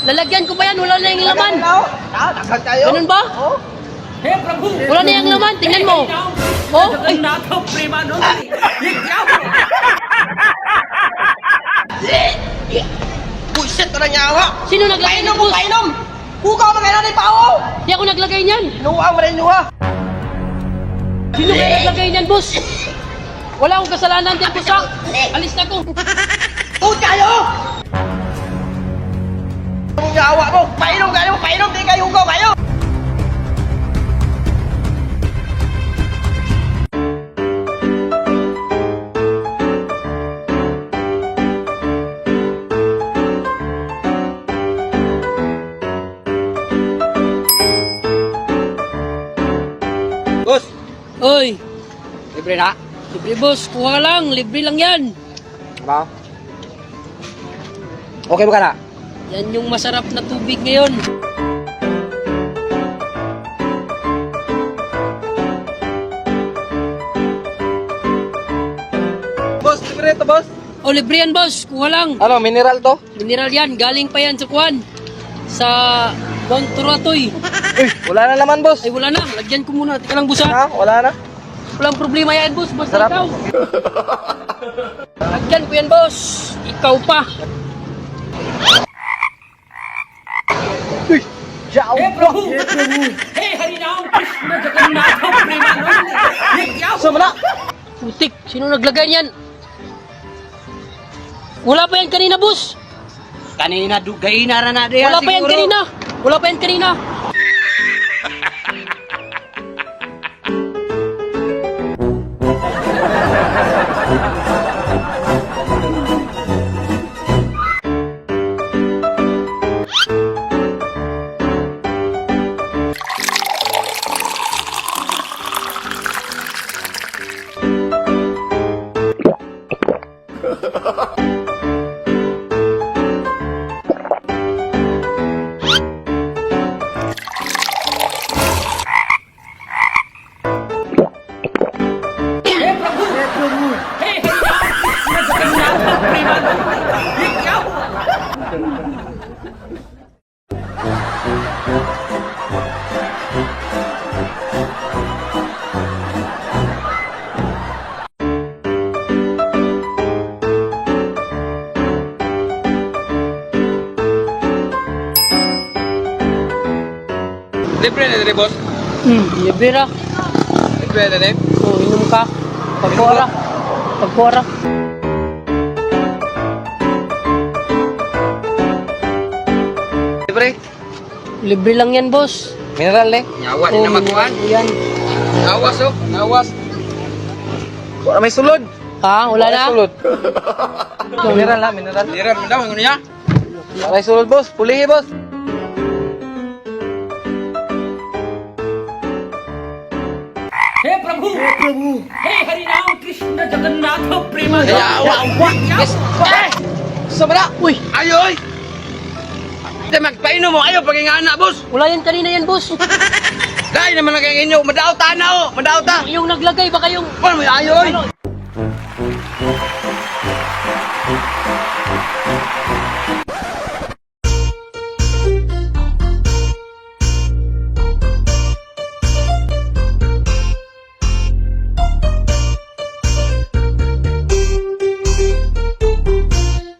Lalagyan ko pa yan, wala na yung laman. Nasaan tayo? Ganun ba? हे प्रभु Wala na yung laman, tingnan mo. Oh, ay, Jagannath प्रेमानंद ये क्या Buisit ka na nyawa! sino naglagay Painom niyan, mo, boss? painom! Hugaw na kailan ni Pao! Di ako naglagay niyan. Inuwa mo rin nyo ha! Sino kaya naglagay niyan, boss? Wala akong kasalanan dyan, boss, ha? Alis na ko. Huwag kayo! Anong nyawa mo? Painom kayo! Painom! Di kayo hugaw kayo! Boss Oy, libre na libre, boss. Kuha ka lang, libre lang yan. ba okay ba ka na Yan yung masarap na tubig ngayon. boss libre to boss Oh, libre yan, boss. Kuha lang. ano mineral to Mineral yan. Galing pa yan sa Kuan. Sa Mount Turatoy. uy wala na naman boss Ay, wala na. Lagyan ko muna. Tika lang, boss, ha? ha wala na Walang problema yan, boss. Basta Sarap. ikaw. Lagyan ko yan, boss. Ikaw pa. Ciao. हे प्रभु हे हरिनाम कृष्ण जगन्नाथ प्रेमानंद ये क्या Sama na. Putik. Sino naglagay niyan? Wala pa yan kanina, boss. Kanina dugay na na Wala pa yan kanina. Wala pa yan kanina. हे प्रभु हे हरिनाम कृष्ण जगन्नाथ प्रेमानंद ये क्या Libre na dire boss Libre na. libre na dire Oh, inom ka. Pagkuara. Pagkuara. libre Libre lang yan, boss. mineral nyawa Oh, mineral yan. Nawas oh, nawas. Wala may sulod. Ha? Wala na? sulod. Mineral na, mineral. Mineral mo daw, ano niya? Wala may sulod, boss. Pulihi, boss. हे प्रभु हे हरिनाम कृष्ण जगन्नाथ Premanand Yawa, yes. Sama na. Uy, Ayoy. Di magpainom mo, ayaw paging anak, boss. wala yan kanina yan, boss. Dahil naman lang kayong inyo, madaw ta na oh, madaw ta. Yung naglagay, baka yung... Ano mo, ayoy. Ano?